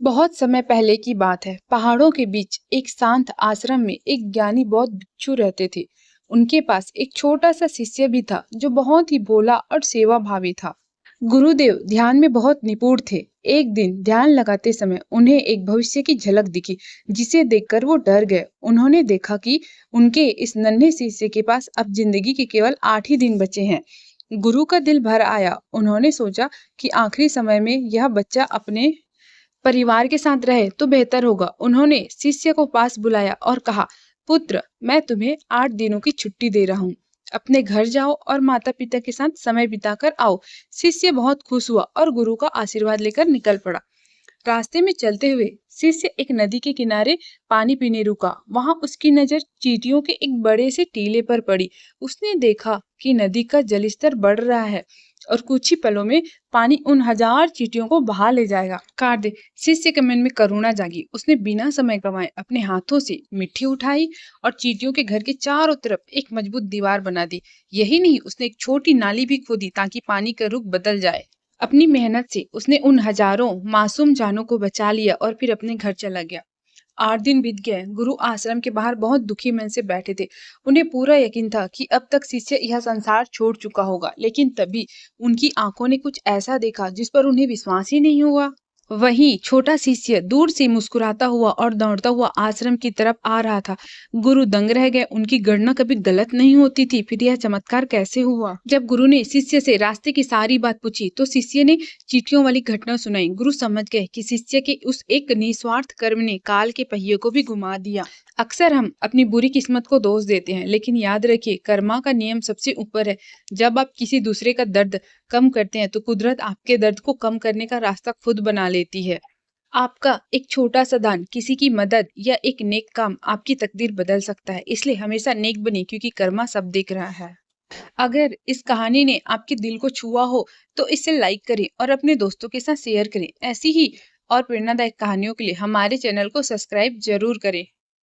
बहुत समय पहले की बात है। पहाड़ों के बीच एक शांत आश्रम में एक ज्ञानी बौद्ध भिक्षु रहते थे। उनके पास एक छोटा सा शिष्य भी था जो बहुत ही भोला और सेवा भावी था। गुरुदेव ध्यान में बहुत निपुण थे। एक दिन ध्यान लगाते समय उन्हें एक भविष्य की झलक दिखी, जिसे देखकर वो डर गए। उन्होंने देखा कि उनके इस नन्हे शिष्य के पास अब जिंदगी के केवल 8 ही दिन बचे हैं। गुरु का दिल भर आया। उन्होंने सोचा कि आखिरी समय में यह बच्चा अपने परिवार के साथ रहे तो बेहतर होगा। उन्होंने शिष्य को पास बुलाया और कहा, पुत्र, मैं तुम्हें 8 दिनों की छुट्टी दे रहा हूँ। अपने घर जाओ और माता पिता के साथ समय बिताकर आओ। शिष्य बहुत खुश हुआ और गुरु का आशीर्वाद लेकर निकल पड़ा। रास्ते में चलते हुए शिष्य एक नदी के किनारे पानी पीने रुका। वहां उसकी नजर चींटियों के एक बड़े से टीले पर पड़ी। उसने देखा कि नदी का जलस्तर बढ़ रहा है और कुछ ही पलों में पानी उन हजार चींटियों को बहा ले जाएगा। काट दे। शिष्य के मन में करुणा जागी। उसने बिना समय गंवाए अपने हाथों से मिट्टी उठाई और चींटियों के घर के चारों तरफ एक मजबूत दीवार बना दी। यही नहीं, उसने एक छोटी नाली भी खोदी ताकि पानी का रुख बदल जाए। अपनी मेहनत से उसने उन हजारों मासूम जानों को बचा लिया और फिर अपने घर चला गया। 8 दिन बीत गए। गुरु आश्रम के बाहर बहुत दुखी मन से बैठे थे। उन्हें पूरा यकीन था कि अब तक शिष्य यह संसार छोड़ चुका होगा, लेकिन तभी उनकी आंखों ने कुछ ऐसा देखा जिस पर उन्हें विश्वास ही नहीं हुआ। वहीं छोटा शिष्य दूर से मुस्कुराता हुआ और दौड़ता हुआ आश्रम की तरफ आ रहा था। गुरु दंग रह गए। उनकी गणना कभी गलत नहीं होती थी, फिर यह चमत्कार कैसे हुआ? जब गुरु ने शिष्य से रास्ते की सारी बात पूछी तो शिष्य ने चींटियों वाली घटना सुनाई। गुरु समझ गए कि शिष्य के उस एक निस्वार्थ कर्म ने काल के पहिए को भी घुमा दिया। अक्सर हम अपनी बुरी किस्मत को दोष देते हैं, लेकिन याद रखिए, कर्मा का नियम सबसे ऊपर है। जब आप किसी दूसरे का दर्द कम करते हैं तो कुदरत आपके दर्द को कम करने का रास्ता खुद बना लेती है। आपका एक छोटा सा दान, किसी की मदद या एक नेक काम आपकी तकदीर बदल सकता है। इसलिए हमेशा नेक बने, क्योंकि कर्मा सब देख रहा है। अगर इस कहानी ने आपके दिल को छुआ हो तो इसे लाइक करें और अपने दोस्तों के साथ शेयर करें। ऐसी ही और प्रेरणादायक कहानियों के लिए हमारे चैनल को सब्सक्राइब जरूर करें।